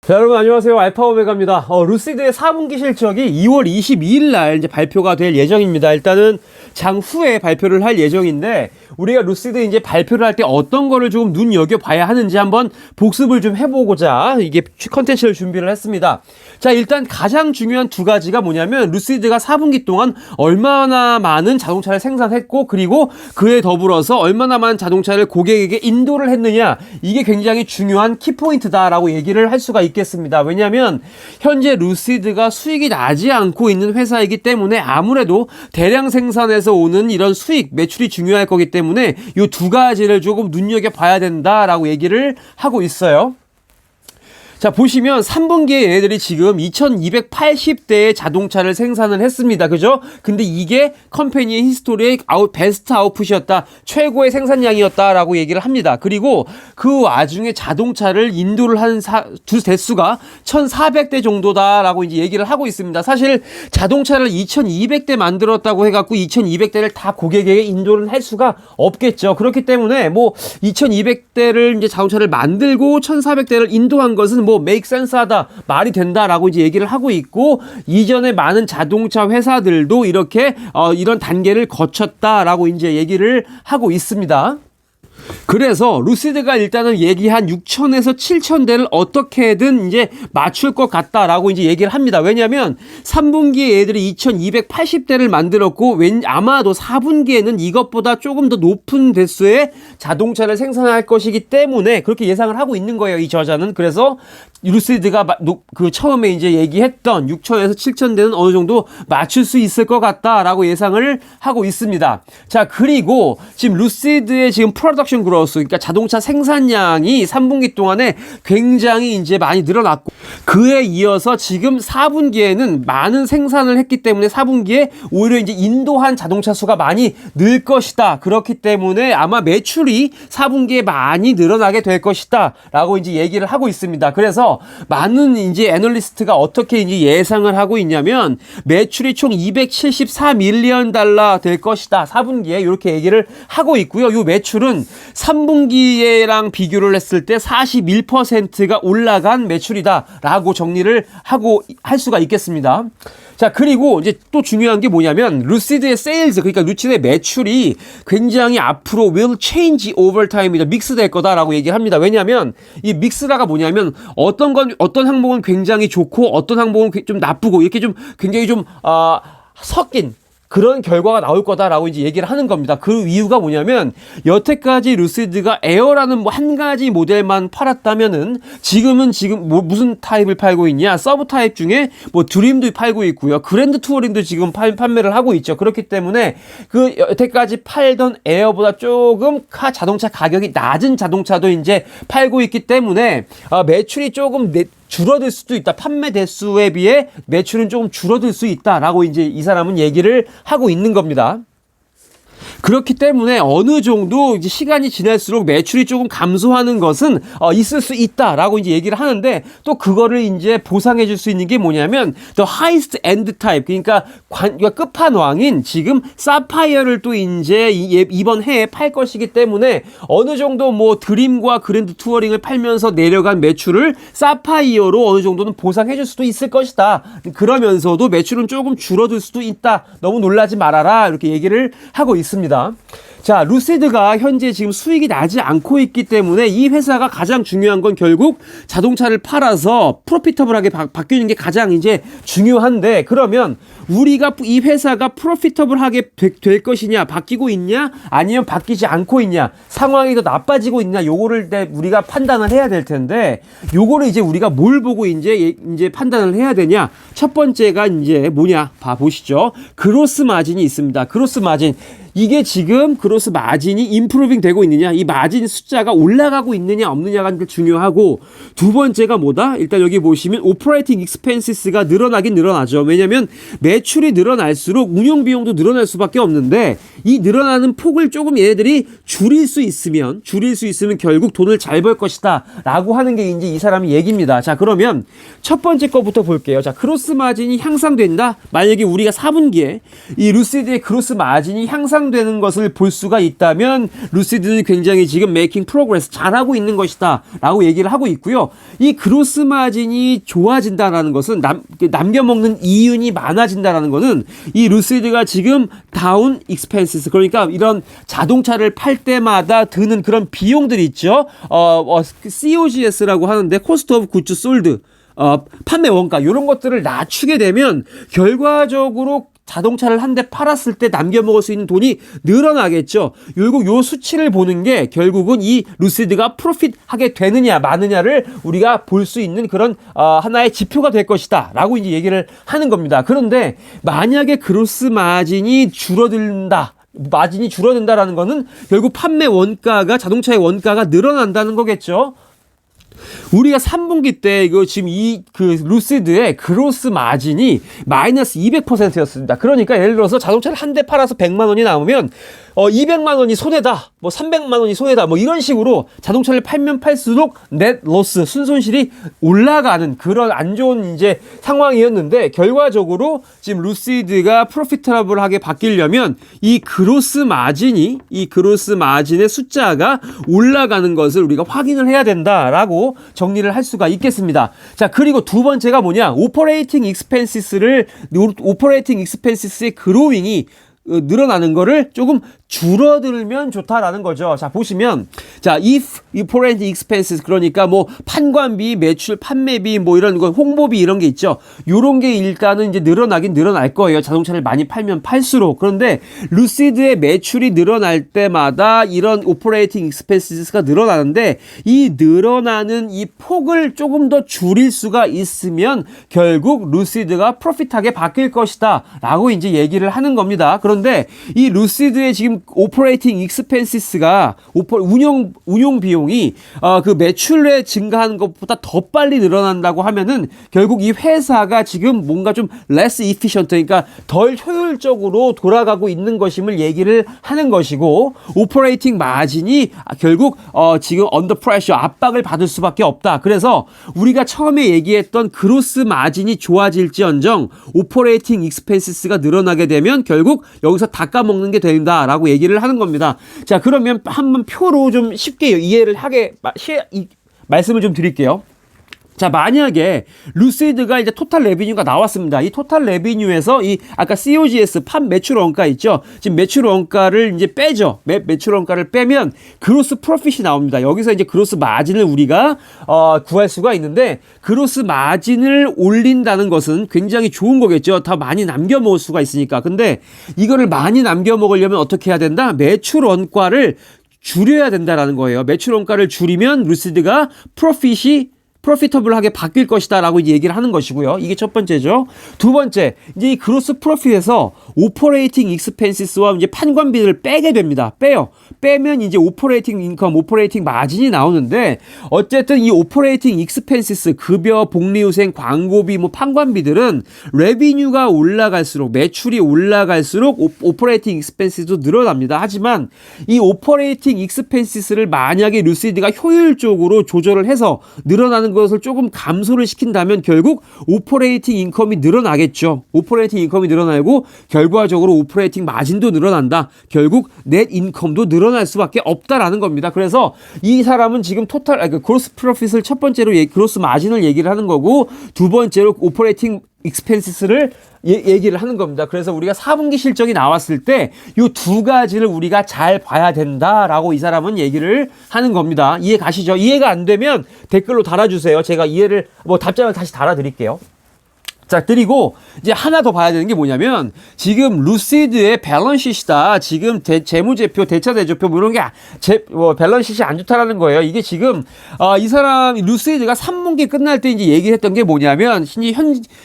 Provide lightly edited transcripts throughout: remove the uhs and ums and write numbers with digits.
자, 여러분 안녕하세요. 알파오메가입니다. 루시드의 4분기 실적이 2월 22일 날 이제 발표가 될 예정입니다. 일단은 장후에 발표를 할 예정인데, 우리가 루시드 이제 발표를 할 때 어떤 거를 조금 눈여겨봐야 하는지 한번 복습을 좀 해보고자 이게 컨텐츠를 준비를 했습니다. 자, 일단 가장 중요한 두 가지가 뭐냐면, 루시드가 4분기 동안 얼마나 많은 자동차를 생산했고, 그리고 그에 더불어서 얼마나 많은 자동차를 고객에게 인도를 했느냐, 이게 굉장히 중요한 키포인트다라고 얘기를 할 수가 있겠습니다. 왜냐하면 현재 루시드가 수익이 나지 않고 있는 회사이기 때문에 아무래도 대량 생산에서 오는 이런 수익, 매출이 중요할 거기 때문에 이 두 가지를 조금 눈여겨봐야 된다라고 얘기를 하고 있어요. 자, 보시면 3분기에 얘네들이 지금 2280대의 자동차를 생산을 했습니다. 그죠? 근데 이게 컴퍼니의 히스토리의 베스트 아웃풋이었다. 최고의 생산량이었다라고 얘기를 합니다. 그리고 그 와중에 자동차를 인도를 한 두 대수가 1400대 정도다라고 이제 얘기를 하고 있습니다. 사실 자동차를 2200대 만들었다고 해갖고 2200대를 다 고객에게 인도를 할 수가 없겠죠. 그렇기 때문에 뭐 2200대를 이제 자동차를 만들고 1400대를 인도한 것은 뭐 make sense 하다, 말이 된다라고 이제 얘기를 하고 있고, 이전에 많은 자동차 회사들도 이렇게 이런 단계를 거쳤다라고 이제 얘기를 하고 있습니다. 그래서 루시드가 일단은 얘기한 6,000에서 7,000대를 어떻게든 이제 맞출 것 같다라고 이제 얘기를 합니다. 왜냐면 3분기에 얘들이 2,280대를 만들었고, 아마도 4분기에는 이것보다 조금 더 높은 대수의 자동차를 생산할 것이기 때문에 그렇게 예상을 하고 있는 거예요, 이 저자는. 그래서 루시드가 그 처음에 이제 얘기했던 6,000에서 7,000대는 어느 정도 맞출 수 있을 것 같다라고 예상을 하고 있습니다. 자, 그리고 지금 루시드의 지금 프로덕션 그로스, 그러니까 자동차 생산량이 3분기 동안에 굉장히 이제 많이 늘어났고, 그에 이어서 지금 4분기에는 많은 생산을 했기 때문에 4분기에 오히려 이제 인도한 자동차 수가 많이 늘 것이다. 그렇기 때문에 아마 매출이 4분기에 많이 늘어나게 될 것이다 라고 이제 얘기를 하고 있습니다. 그래서 많은 이제 애널리스트가 어떻게 이제 예상을 하고 있냐면, 매출이 총 274밀리언 달러 될 것이다 4분기에, 이렇게 얘기를 하고 있고요. 이 매출은 3분기에랑 비교를 했을 때 41%가 올라간 매출이다 라고 정리를 하고 할 수가 있겠습니다. 자, 그리고 이제 또 중요한 게 뭐냐면, 루시드의 세일즈, 그러니까 루시드의 매출이 굉장히 앞으로 will change over time이다, 믹스될 거다라고 얘기를 합니다. 왜냐하면 이 믹스라가 뭐냐면, 어떤 항목은 굉장히 좋고 어떤 항목은 좀 나쁘고, 이렇게 좀 굉장히 좀 섞인 그런 결과가 나올 거다라고 이제 얘기를 하는 겁니다. 그 이유가 뭐냐면, 여태까지 루시드가 에어라는 뭐 한 가지 모델만 팔았다면은, 지금 뭐 무슨 타입을 팔고 있냐? 서브 타입 중에 뭐 드림도 팔고 있고요. 그랜드 투어링도 지금 판매를 하고 있죠. 그렇기 때문에 그 여태까지 팔던 에어보다 조금 자동차 가격이 낮은 자동차도 이제 팔고 있기 때문에 매출이 조금 줄어들 수도 있다. 판매 대수에 비해 매출은 조금 줄어들 수 있다라고 이제 이 사람은 얘기를 하고 있는 겁니다. 그렇기 때문에 어느 정도 이제 시간이 지날수록 매출이 조금 감소하는 것은 있을 수 있다라고 이제 얘기를 하는데, 또 그거를 이제 보상해 줄 수 있는 게 뭐냐면, the highest end type, 그러니까 끝판왕인 지금 사파이어를 또 이제 이번 해에 팔 것이기 때문에, 어느 정도 뭐 드림과 그랜드 투어링을 팔면서 내려간 매출을 사파이어로 어느 정도는 보상해 줄 수도 있을 것이다. 그러면서도 매출은 조금 줄어들 수도 있다. 너무 놀라지 말아라. 이렇게 얘기를 하고 있습니다. 자, 루시드가 현재 지금 수익이 나지 않고 있기 때문에 이 회사가 가장 중요한 건 결국 자동차를 팔아서 프로피터블하게 바뀌는 게 가장 이제 중요한데, 그러면 우리가 이 회사가 프로피터블하게 될 것이냐, 바뀌고 있냐, 아니면 바뀌지 않고 있냐, 상황이 더 나빠지고 있냐, 요거를 우리가 판단을 해야 될 텐데, 요거를 이제 우리가 뭘 보고 이제 판단을 해야 되냐? 첫 번째가 이제 뭐냐? 보시죠. 그로스 마진이 있습니다. 그로스 마진. 이게 지금 그로스 마진이 임프루빙 되고 있느냐, 이 마진 숫자가 올라가고 있느냐 없느냐가 중요하고, 두 번째가 뭐다? 일단 여기 보시면 오퍼레이팅 익스펜시스가 늘어나긴 늘어나죠. 왜냐면 매출이 늘어날수록 운영 비용도 늘어날 수밖에 없는데, 이 늘어나는 폭을 조금 얘네들이 줄일 수 있으면 결국 돈을 잘 벌 것이다 라고 하는 게 이제 이 사람의 얘기입니다. 자, 그러면 첫 번째 거부터 볼게요. 자, 그로스 마진이 향상된다. 만약에 우리가 4분기에 이 루시드의 그로스 마진이 향상 향상되는 것을 볼 수가 있다면 루시드는 굉장히 지금 메이킹 프로그레스 잘하고 있는 것이다 라고 얘기를 하고 있고요. 이 그로스 마진이 좋아진다라는 것은 남겨먹는 이윤이 많아진다라는 것은 이 루시드가 지금 다운 익스펜시스, 그러니까 이런 자동차를 팔 때마다 드는 그런 비용들이 있죠. COGS라고 하는데 코스트 오브 굿즈 솔드, 판매 원가 이런 것들을 낮추게 되면 결과적으로 자동차를 한 대 팔았을 때 남겨 먹을 수 있는 돈이 늘어나겠죠. 결국 요 수치를 보는 게 결국은 이 루시드가 프로핏 하게 되느냐 마느냐를 우리가 볼 수 있는 그런 하나의 지표가 될 것이다 라고 이제 얘기를 하는 겁니다. 그런데 만약에 그로스 마진이 줄어든다라는 거는 결국 판매 원가가, 자동차의 원가가 늘어난다는 거겠죠. 우리가 3분기 때 이거 지금 루시드의 그로스 마진이 마이너스 200%였습니다. 그러니까 예를 들어서 자동차를 한 대 팔아서 100만 원이 남으면 200만 원이 손해다, 300만 원이 손해다, 이런 식으로 자동차를 팔면 팔수록 넷 로스, 순손실이 올라가는 그런 안 좋은 이제 상황이었는데, 결과적으로 지금 루시드가 프로피터블하게 바뀌려면 이 그로스 마진의 숫자가 올라가는 것을 우리가 확인을 해야 된다라고 정리를 할 수가 있겠습니다. 자, 그리고 두 번째가 뭐냐? 오퍼레이팅 익스펜시스의 그로잉이 늘어나는 거를 조금 줄어들면 좋다라는 거죠. 자, 보시면, 자, if operating expenses, 그러니까 판관비, 매출, 판매비, 이런 거, 홍보비 이런 게 있죠. 요런 게 일단은 이제 늘어나긴 늘어날 거예요. 자동차를 많이 팔면 팔수록. 그런데 루시드의 매출이 늘어날 때마다 이런 operating expenses가 늘어나는데, 이 늘어나는 이 폭을 조금 더 줄일 수가 있으면 결국 루시드가 프로핏하게 바뀔 것이다 라고 이제 얘기를 하는 겁니다. 그런데 이 루시드의 지금 오퍼레이팅 익스펜시스가 운용 비용이 그 매출에 증가하는 것보다 더 빨리 늘어난다고 하면은 결국 이 회사가 지금 뭔가 좀 less efficient, 그러니까 덜 효율적으로 돌아가고 있는 것임을 얘기를 하는 것이고, 오퍼레이팅 마진이 결국 지금 언더 프레셔, 압박을 받을 수밖에 없다. 그래서 우리가 처음에 얘기했던 그로스 마진이 좋아질지언정 오퍼레이팅 익스펜시스가 늘어나게 되면 결국 여기서 닦아먹는 게 된다라고 얘기를 하는 겁니다. 자, 그러면 한번 표로 좀 쉽게 이해를 하게 말씀을 좀 드릴게요. 자, 만약에 루시드가 이제 토탈 레비뉴가 나왔습니다. 이 토탈 레비뉴에서 이 아까 COGS 매출 원가 있죠. 지금 매출 원가를 이제 빼죠. 매출 원가를 빼면 그로스 프로핏이 나옵니다. 여기서 이제 그로스 마진을 우리가 구할 수가 있는데, 그로스 마진을 올린다는 것은 굉장히 좋은 거겠죠. 더 많이 남겨 먹을 수가 있으니까. 근데 이거를 많이 남겨 먹으려면 어떻게 해야 된다? 매출 원가를 줄여야 된다라는 거예요. 매출 원가를 줄이면 루시드가 프로피터블하게 바뀔 것이다 라고 얘기를 하는 것이고요. 이게 첫 번째죠. 두 번째, 이제 이 그로스 프로핏에서 오퍼레이팅 익스펜시스와 이제 판관비를 빼게 됩니다. 빼면 이제 오퍼레이팅 인컴, 오퍼레이팅 마진이 나오는데, 어쨌든 이 오퍼레이팅 익스펜시스, 급여, 복리후생, 광고비, 판관비들은 레비뉴가 올라갈수록, 매출이 올라갈수록 오퍼레이팅 익스펜시스도 늘어납니다. 하지만 이 오퍼레이팅 익스펜시스를 만약에 루시드가 효율적으로 조절을 해서 늘어나는 것을 조금 감소를 시킨다면 결국 오퍼레이팅 인컴이 늘어나겠죠. 오퍼레이팅 인컴이 늘어나고 결과적으로 오퍼레이팅 마진도 늘어난다. 결국 넷 인컴도 늘어날 수밖에 없다라는 겁니다. 그래서 이 사람은 지금 그로스 프로핏을 첫 번째로 그로스 마진을 얘기를 하는 거고, 두 번째로 오퍼레이팅 익스펜시스를 얘기를 하는 겁니다. 그래서 우리가 4분기 실적이 나왔을 때 이 두 가지를 우리가 잘 봐야 된다라고 이 사람은 얘기를 하는 겁니다. 이해 가시죠? 이해가 안 되면 댓글로 달아주세요. 제가 답장을 다시 달아드릴게요. 자, 그리고 이제 하나 더 봐야 되는 게 뭐냐면, 지금 루시드의 밸런스시트다. 지금 재무제표, 대차대조표 이런 게 밸런스시트 안 좋다라는 거예요. 이게 지금 이 사람 루시드가 3분기 끝날 때 이제 얘기했던 게 뭐냐면,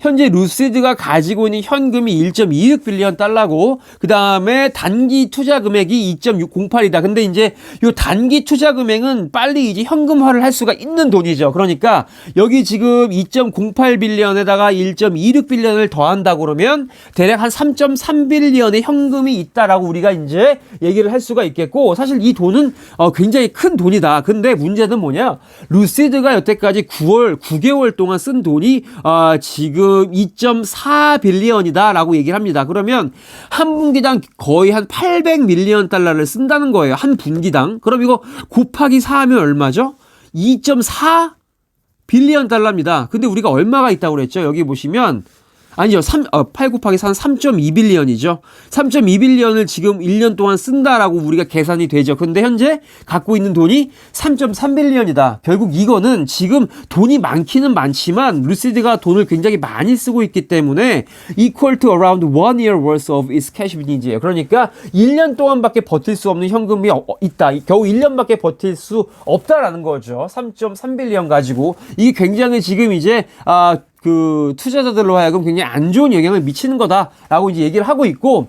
현재 루시드가 가지고 있는 현금이 1.26 빌리언 달러고, 그 다음에 단기 투자 금액이 2.608이다. 근데 이제 요 단기 투자 금액은 빨리 이제 현금화를 할 수가 있는 돈이죠. 그러니까 여기 지금 2.08 빌리언에다가 1. 1.26빌리언을 더한다 그러면 대략 한 3.3빌리언의 현금이 있다라고 우리가 이제 얘기를 할 수가 있겠고, 사실 이 돈은 굉장히 큰 돈이다. 근데 문제는 뭐냐? 루시드가 여태까지 9개월 동안 쓴 돈이 지금 2.4빌리언이다 라고 얘기를 합니다. 그러면 한 분기당 거의 한 800밀리언 달러를 쓴다는 거예요. 한 분기당. 그럼 이거 곱하기 4하면 얼마죠? 2.4 빌리언 달러입니다. 근데 우리가 얼마가 있다고 그랬죠? 여기 보시면 아니요. 8 곱하기 4는 3.2빌리언이죠. 3.2빌리언을 지금 1년 동안 쓴다라고 우리가 계산이 되죠. 근데 현재 갖고 있는 돈이 3.3빌리언이다. 결국 이거는 지금 돈이 많기는 많지만 루시드가 돈을 굉장히 많이 쓰고 있기 때문에 equal to around 1 year worth of its cash needs예요. 그러니까 1년 동안밖에 버틸 수 없는 현금이 있다. 겨우 1년밖에 버틸 수 없다라는 거죠. 3.3빌리언 가지고. 이게 굉장히 지금 이제 그 투자자들로 하여금 굉장히 안 좋은 영향을 미치는 거다라고 이제 얘기를 하고 있고,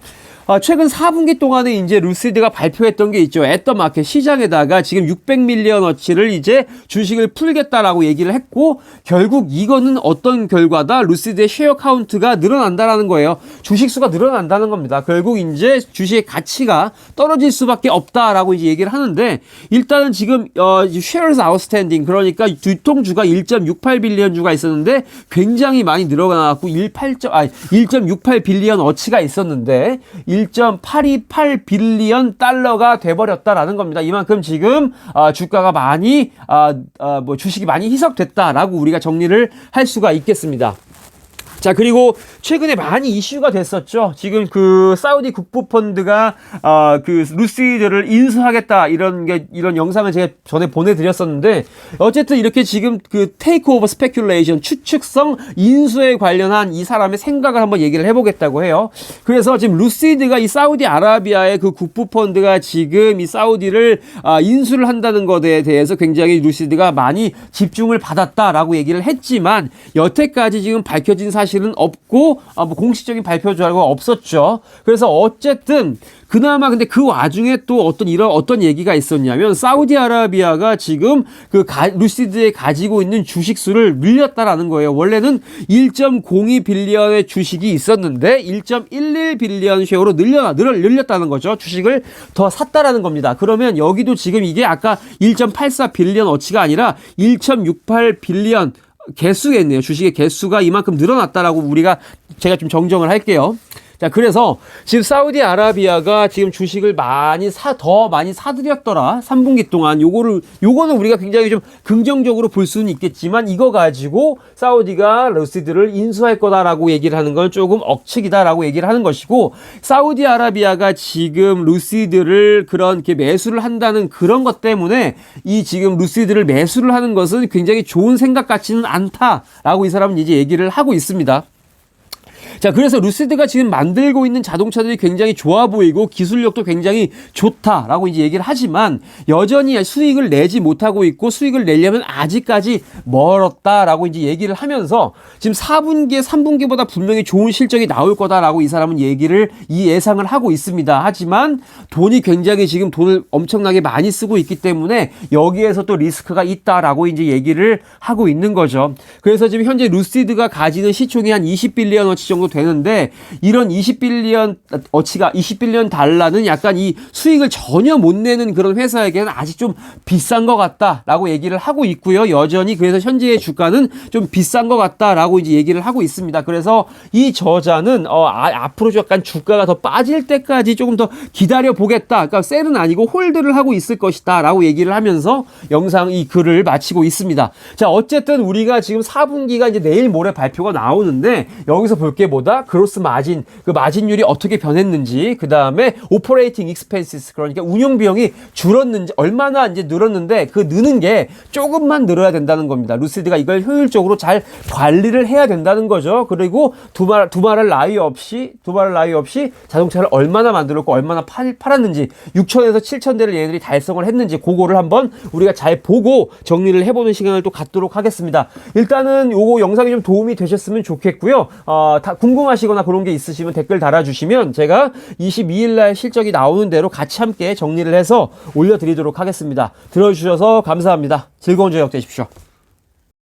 최근 4분기 동안에 이제 루시드가 발표했던 게 있죠. 애터마켓 시장에다가 지금 600밀리언어치를 이제 주식을 풀겠다라고 얘기를 했고, 결국 이거는 어떤 결과다? 루시드의 쉐어 카운트가 늘어난다라는 거예요. 주식 수가 늘어난다는 겁니다. 결국 이제 주식의 가치가 떨어질 수밖에 없다라고 이제 얘기를 하는데, 일단은 지금 shares outstanding, 그러니까 유통주가 1.68빌리언 주가 있었는데 굉장히 많이 늘어나갖고 1.68빌리언 어치가 있었는데 1.828빌리언 달러가 돼버렸다라는 겁니다. 이만큼 지금 주가가 많이 주식이 많이 희석됐다라고 우리가 정리를 할 수가 있겠습니다. 자, 그리고 최근에 많이 이슈가 됐었죠. 지금 그 사우디 국부펀드가 그 루시드를 인수하겠다 이런 영상을 제가 전에 보내드렸었는데, 어쨌든 이렇게 지금 그 테이크오버 스페큘레이션, 추측성 인수에 관련한 이 사람의 생각을 한번 얘기를 해보겠다고 해요. 그래서 지금 루시드가 이 사우디아라비아의 그 국부펀드가 지금 이 사우디를 인수를 한다는 것에 대해서 굉장히 루시드가 많이 집중을 받았다라고 얘기를 했지만, 여태까지 지금 밝혀진 사실은 없고 뭐 공식적인 발표 자료가 없었죠. 그래서 어쨌든 그나마 근데 그 와중에 또 어떤 얘기가 있었냐면, 사우디아라비아가 지금 그 루시드에 가지고 있는 주식 수를 늘렸다라는 거예요. 원래는 1.02빌리언의 주식이 있었는데 1.11빌리언 쉐어로 늘렸다는 거죠. 주식을 더 샀다라는 겁니다. 그러면 여기도 지금 이게 아까 1.84빌리언 어치가 아니라 1.68빌리언 개수겠네요. 주식의 개수가 이만큼 늘어났다라고 제가 좀 정정을 할게요. 자, 그래서 지금 사우디아라비아가 지금 주식을 더 많이 사들였더라. 3분기 동안. 요거는 우리가 굉장히 좀 긍정적으로 볼 수는 있겠지만, 이거 가지고 사우디가 루시드를 인수할 거다라고 얘기를 하는 건 조금 억측이다라고 얘기를 하는 것이고, 사우디아라비아가 지금 루시드를 그렇게 매수를 한다는 그런 것 때문에 이 지금 루시드를 매수를 하는 것은 굉장히 좋은 생각 같지는 않다라고 이 사람은 이제 얘기를 하고 있습니다. 자, 그래서 루시드가 지금 만들고 있는 자동차들이 굉장히 좋아 보이고 기술력도 굉장히 좋다라고 이제 얘기를 하지만, 여전히 수익을 내지 못하고 있고 수익을 내려면 아직까지 멀었다라고 이제 얘기를 하면서, 지금 4분기에 3분기보다 분명히 좋은 실적이 나올 거다라고 이 사람은 예상을 하고 있습니다. 하지만 돈이 굉장히 지금 돈을 엄청나게 많이 쓰고 있기 때문에 여기에서 또 리스크가 있다라고 이제 얘기를 하고 있는 거죠. 그래서 지금 현재 루시드가 가지는 시총이 한 20빌리언 어치 정도 되는데, 이런 20빌리언 달러는 약간 이 수익을 전혀 못 내는 그런 회사에게는 아직 좀 비싼 것 같다라고 얘기를 하고 있고요. 여전히 그래서 현재의 주가는 좀 비싼 것 같다라고 이제 얘기를 하고 있습니다. 그래서 이 저자는 앞으로 약간 주가가 더 빠질 때까지 조금 더 기다려 보겠다. 그러니까 셀은 아니고 홀드를 하고 있을 것이다라고 얘기를 하면서 이 글을 마치고 있습니다. 자, 어쨌든 우리가 지금 4분기가 이제 내일 모레 발표가 나오는데, 여기서 볼 게 뭐다? 그로스 마진, 그 마진율이 어떻게 변했는지, 그 다음에 오퍼레이팅 익스펜시스, 그러니까 운용 비용이 줄었는지, 얼마나 이제 늘었는데 그 느는 게 조금만 늘어야 된다는 겁니다. 루시드가 이걸 효율적으로 잘 관리를 해야 된다는 거죠. 그리고 두말할 나위 없이 자동차를 얼마나 만들었고 얼마나 팔았는지, 6천에서 7천 대를 얘네들이 달성을 했는지, 그거를 한번 우리가 잘 보고 정리를 해보는 시간을 또 갖도록 하겠습니다. 일단은 요거 영상이 좀 도움이 되셨으면 좋겠고요. 다 궁금하시거나 그런 게 있으시면 댓글 달아주시면 제가 22일날 실적이 나오는 대로 같이 함께 정리를 해서 올려드리도록 하겠습니다. 들어주셔서 감사합니다. 즐거운 저녁 되십시오.